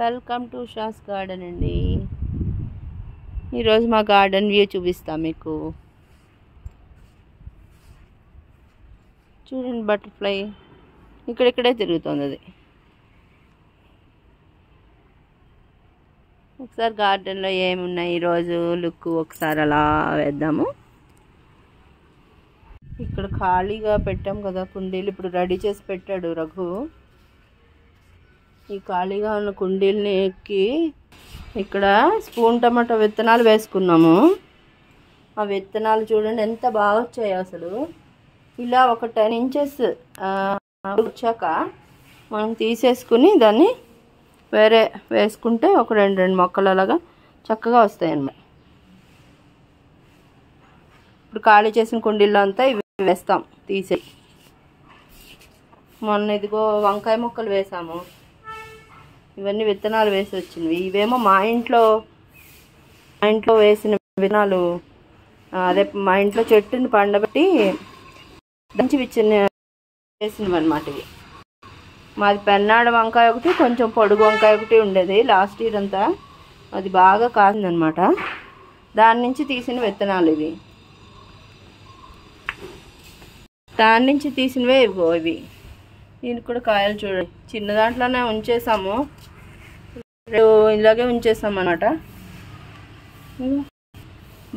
Welcome to షాస్ garden అండి. ఈరోజు మా గార్డెన్ వ్యూ చూపిస్తాం మీకు. చూడండి, బటర్ఫ్లై ఇక్కడిక్కడే తిరుగుతుంది. అది ఒకసారి గార్డెన్లో ఏమున్నాయి ఈరోజు లుక్ ఒకసారి అలా వేద్దాము. ఇక్కడ ఖాళీగా పెట్టాం కదా కుండీలు, ఇప్పుడు రెడీ చేసి పెట్టాడు రఘు. ఈ ఖాళీగా ఉన్న కుండీలని ఎక్కి ఇక్కడ స్పూన్ టమాటో విత్తనాలు వేసుకున్నాము. ఆ విత్తనాలు చూడండి ఎంత బాగా వచ్చాయి. అసలు ఇలా ఒక 10 inches వచ్చాక మనం తీసేసుకుని దాన్ని వేరే వేసుకుంటే ఒక రెండు మొక్కలు అలాగా చక్కగా వస్తాయి అన్నమాట. ఇప్పుడు ఖాళీ చేసిన కుండీల్లో అంతా ఇవి వేస్తాం తీసే. మొన్న ఇదిగో వంకాయ మొక్కలు వేసాము. ఇవన్నీ విత్తనాలు వేసి వచ్చినవి. ఇవేమో మా ఇంట్లో వేసిన విత్తనాలు. అదే మా ఇంట్లో చెట్టుని పండబెట్టి దంచి వేసినవి అన్నమాట. ఇవి మాది పెన్నాడ వంకాయ ఒకటి, కొంచెం పొడుగు వంకాయ ఒకటి ఉండేది లాస్ట్ ఇయర్ అంతా. అది బాగా కాసిందనమాట. దాని నుంచి తీసిన విత్తనాలు ఇవి. దాని నుంచి తీసినవే ఇవిగో ఇవి. దీనికి కూడా కాయలు చూడండి. చిన్న దాంట్లోనే ఉంచేసాము, ఇలాగే ఉంచేసాం అన్నమాట.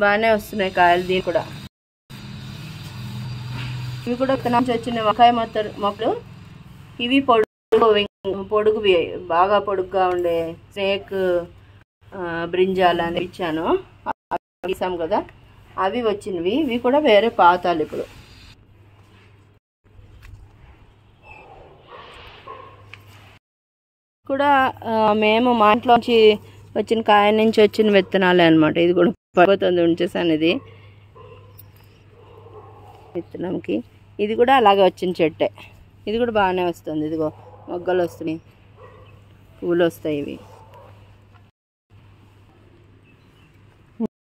బాగానే వస్తున్నాయి కాయలు. దీనికి కూడా ఇవి కూడా ఇక్కడ నుంచి వచ్చిన వంకాయ మొక్కలు. ఇవి పొడుగువి, బాగా పొడుగ్గా ఉండే స్నేక్ బ్రింజాల్ అని ఇచ్చాను. తీసాం కదా, అవి వచ్చినవి. ఇవి కూడా వేరే పాతాలు. ఇప్పుడు కూడా మేము మా ఇంట్లోంచి వచ్చిన కాయ నుంచి వచ్చిన విత్తనాలే అనమాట. ఇది కూడా పడిపోతుంది, ఉంచేసాను ఇది విత్తనంకి. ఇది కూడా అలాగే వచ్చిన చెట్టే. ఇది కూడా బాగానే వస్తుంది. ఇదిగో మొగ్గలు వస్తున్నాయి, పువ్వులు వస్తాయి. ఇవి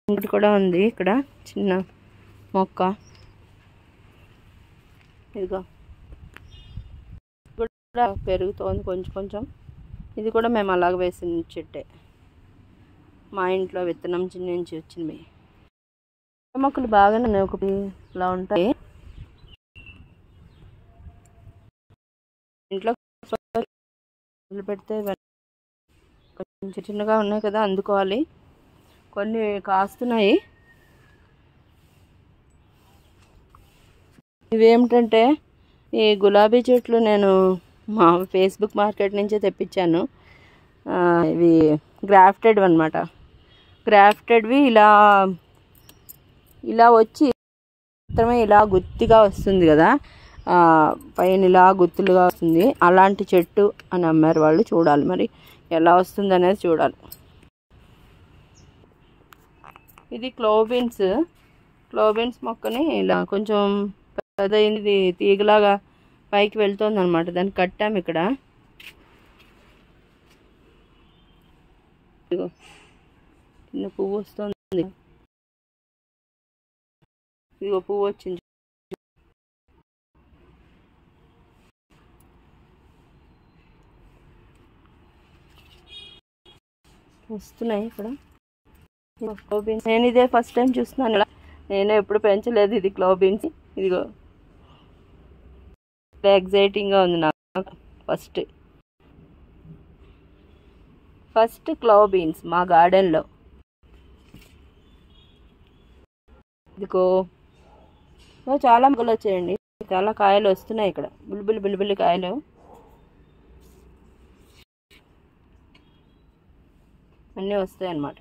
ఇంకోటి కూడా ఉంది ఇక్కడ చిన్న మొక్క. ఇదిగో కూడా పెరుగుతోంది కొంచెం కొంచెం. ఇది కూడా మేము అలాగ వేసిన చెట్టే, మా ఇంట్లో విత్తనం నుంచి వచ్చినవి. మొక్కలు బాగానే ఒకటి ఇలా ఉంటాయి. ఇంట్లో పెడితే కొంచెం చిన్నగా ఉన్నాయి కదా, అందుకోవాలి. కొన్ని కాస్తున్నాయి. ఇవేమిటంటే ఈ గులాబీ చెట్లు నేను మా ఫేస్బుక్ మార్కెట్ నుంచే తెప్పించాను. ఇవి గ్రాఫ్టెడ్ అనమాట. గ్రాఫ్టెడ్వి ఇలా వచ్చి మాత్రమే ఇలా గుత్తిగా వస్తుంది కదా, పైన ఇలా గుత్తులుగా వస్తుంది. అలాంటి చెట్టు అని అమ్మారు వాళ్ళు. చూడాలి మరి ఎలా వస్తుంది అనేది చూడాలి. ఇది క్లోబీన్స్ మొక్కని ఇలా కొంచెం పెద్దది తీగలాగా పైకి వెళ్తుంది అనమాట. దాన్ని కట్టాము ఇక్కడ. చిన్న పువ్వు వస్తుంది. ఇదిగో పువ్వు వచ్చింది. వస్తున్నాయి ఇక్కడ క్లోబీన్స్. నేను ఇదే ఫస్ట్ టైం చూస్తున్నాను ఇలా. నేను ఎప్పుడు పెంచలేదు ఇది క్లోబీన్స్. ఇదిగో ఎగ్జైటింగ్గా ఉంది నాకు. ఫస్ట్ క్లోబీన్స్ మా గార్డెన్లో. ఇదిగో చాలా మొక్కలు వచ్చాయండి. చాలా కాయలు వస్తున్నాయి ఇక్కడ. బుల్బులి కాయలు. అన్నీ వస్తాయి అన్నమాట.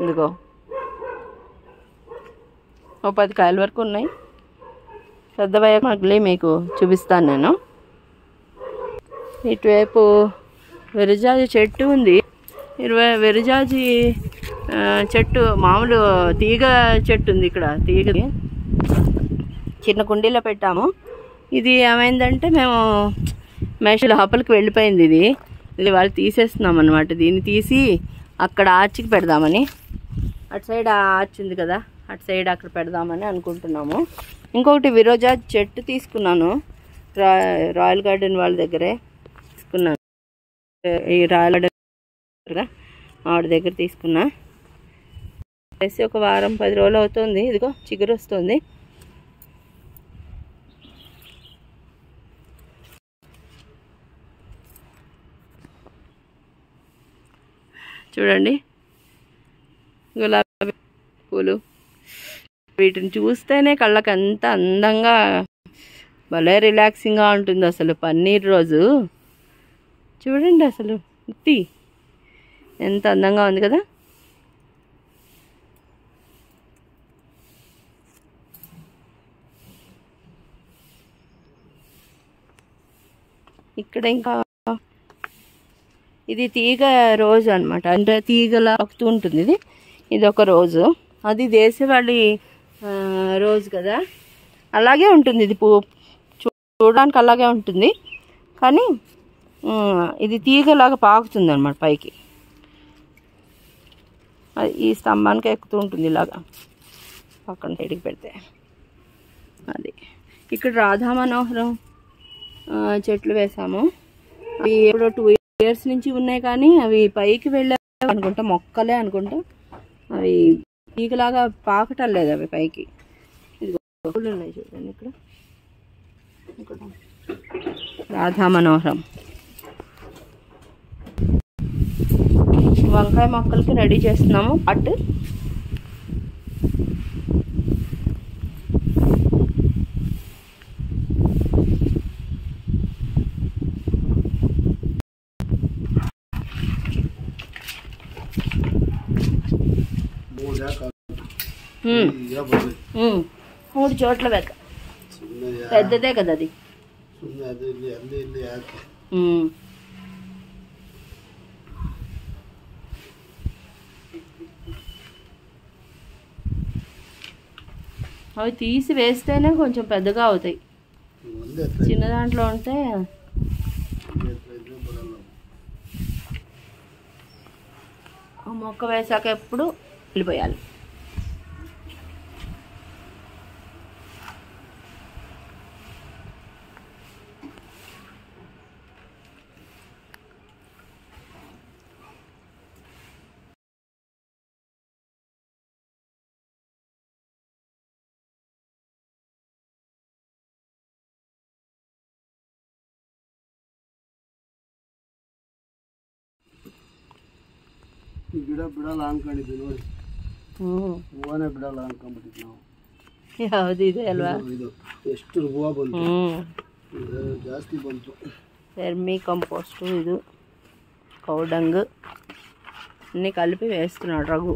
ఇదిగో 10 కాయల వరకు ఉన్నాయి. పెద్దవయ్యాక మళ్ళీ మీకు చూపిస్తాను నేను. ఇటువైపు వెరిజాజి చెట్టు ఉంది. వెరిజాజి చెట్టు మామూలు తీగ చెట్టు ఉంది ఇక్కడ. తీగది చిన్న కుండీలో పెట్టాము. ఇది ఏమైందంటే మేము మేష లోపలికి వెళ్ళిపోయింది. ఇది వాళ్ళు తీసేస్తున్నాం అన్నమాట. దీన్ని తీసి అక్కడ ఆర్చికి పెడదామని. అటు సైడ్ ఆ ఆర్చ్ ఉంది కదా, అటు సైడ్ అక్కడ పెడదామని అనుకుంటున్నాము. ఇంకొకటి విరోజా చెట్టు తీసుకున్నాను, రాయల్ గార్డెన్ వాళ్ళ దగ్గరే తీసుకున్నాను. ఈ రాయల్ గార్డెన్ ఆవిడ దగ్గర తీసుకున్నా. వేసి ఒక వారం 10 రోజులు అవుతుంది. ఇదిగో చిగురు వస్తుంది. చూడండి గులాబీ పూలు, వీటిని చూస్తేనే కళ్ళకి ఎంత అందంగా భలే రిలాక్సింగ్గా ఉంటుంది అసలు. పన్నీర్ రోజు చూడండి అసలు ఎంత అందంగా ఉంది కదా. ఇక్కడ ఇంకా ఇది తీగ రోజు అనమాట, అంటే తీగలా పాకుతూ ఉంటుంది. ఇది ఒక రోజు, అది దేశవాళీ రోజు కదా, అలాగే ఉంటుంది. ఇది చూడడానికి అలాగే ఉంటుంది, కానీ ఇది తీగలాగా పాకుతుంది అనమాట పైకి. ఈ స్తంభానికి ఎక్కుతూ ఉంటుంది ఇలాగా పక్కన సైడ్కి పెడితే. అది ఇక్కడ రాధా మనోహరం చెట్లు వేసాము. అవి ఎప్పుడో 2 years నుంచి ఉన్నాయి, కానీ అవి పైకి వెళ్ళాయి అనుకుంటా, మొక్కలే అనుకుంటా. అవి తీగలాగా పాకటం లేదు అవి పైకి. ఇది పూలు ఉన్నాయి చూడండి ఇక్కడ రాధా మనోహరం. వంకాయ మొక్కలకి రెడీ చేస్తున్నాము పాట్. మూడు చోట్ల వెక్క, పెద్దదే కదా అది. అవి తీసి వేస్తేనే కొంచెం పెద్దగా అవుతాయి, చిన్న దాంట్లో ఉంటే. మొక్క వేసాక ఎప్పుడు వెళ్ళిపోయాలి. ಗಿಡ ಬಿಡಲ್ಲ ಅನ್ಕೊಂಡಿದ್ವಿ ನೋಡಿ. ಹೂವನೇ ಬಿಡಲ್ಲ ಅನ್ಕೊಂಡ್ಬಿಟ್ಟಿದ್ವಿ ನಾವು. ಯಾವುದು ಇದೆ ಅಲ್ವಾ, ಇದು ಎಷ್ಟು ಹೂವು ಬಂತು, ಜಾಸ್ತಿ ಬಂತು. వెర్మీ కంపోస్టు, ఇది కౌడంగ్ అన్నీ కలిపి వేస్తున్నాడు రఘు.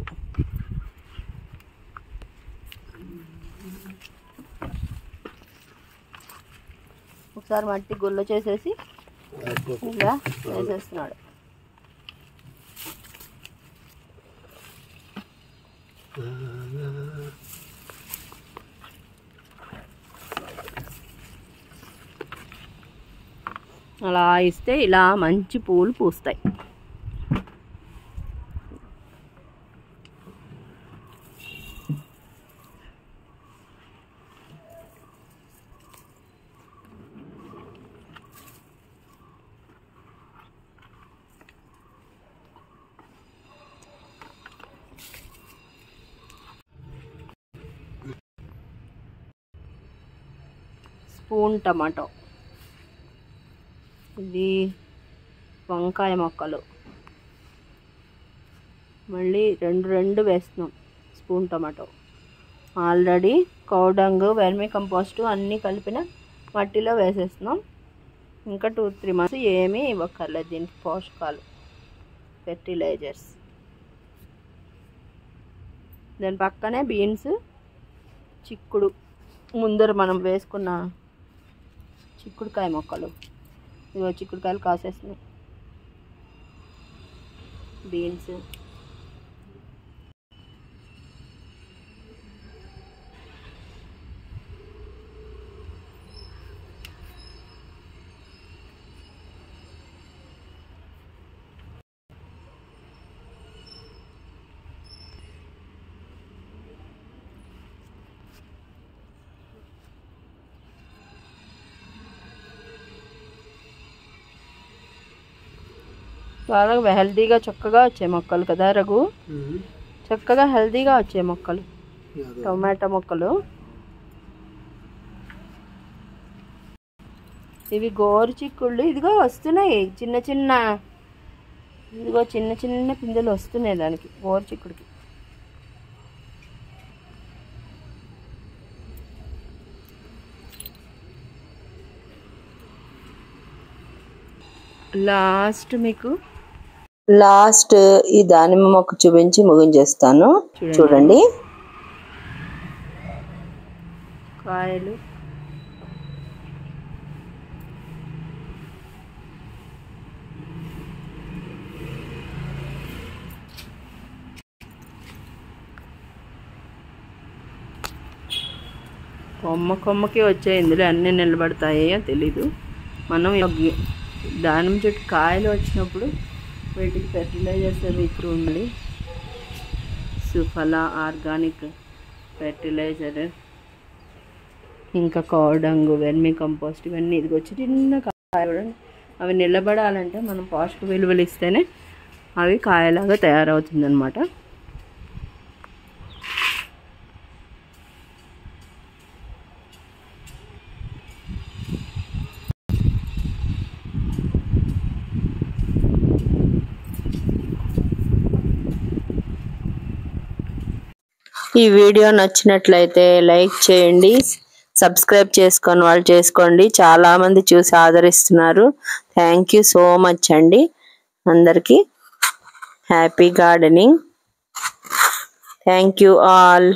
ఒకసారి మట్టి గుల్ల చేసేసి ఇలా వేసేస్తున్నాడు. అలా ఇస్తే ఇలా మంచి పూలు పూస్తాయి. స్పూన్ టమాటో, ఇది వంకాయ మొక్కలు, మళ్ళీ రెండు వేస్తున్నాం. Spoon tomato already cow dung, vermi compost అన్నీ కలిపిన మట్టిలో వేసేస్తున్నాం. ఇంకా 2-3 months ఏమీ ఇవ్వక్కర్లేదు దీనికి పోషకాలు, ఫెర్టిలైజర్స్. దాని పక్కనే బీన్స్, చిక్కుడు, ముందర మనం వేసుకున్న చిక్కుడుకాయ మొక్కలు. ఇవో చిక్కుడుకాయలు కాసేస్తున్నాయి. బీన్స్, బాగా హెల్తీగా చక్కగా వచ్చే మొక్కలు కదా రఘు, చక్కగా హెల్తీగా వచ్చే మొక్కలు టొమాటో మొక్కలు. ఇవి గోరు చిక్కుళ్ళు ఇదిగో వస్తున్నాయి చిన్న చిన్న, ఇదిగో చిన్న చిన్న పిందెలు వస్తున్నాయి దానికి గోరు చిక్కుడికి. లాస్ట్ ఈ దానిమ్మ మొక్క చూపించి ముగించేస్తాను. చూడండి కాయలు. కొమ్మకి వచ్చాయి, ఇందులో అన్నీ నిలబడతాయో తెలీదు. మనం దానిమ్మ చెట్టు కాయలు వచ్చినప్పుడు వీటికి ఫెర్టిలైజర్స్ అవి ఇస్తూ ఉండాలి. సుఫల ఆర్గానిక్ ఫెర్టిలైజర్, ఇంకా కౌడంగు, వెర్మి కంపోస్ట్, ఇవన్నీ ఇదిగో చిన్న కాయ. అవి నిలబడాలంటే మనం పోషక విలువలు ఇస్తేనే అవి కాయలాగా తయారవుతుంది అన్నమాట. ఈ వీడియో నచ్చినట్లయితే లైక్ చేయండి, సబ్స్క్రైబ్ చేసుకొని వాళ్ళు చేసుకోండి. చాలామంది చూసి ఆదరిస్తున్నారు. థ్యాంక్ యూ సో మచ్ అండి. అందరికీ happy gardening. Thank you all.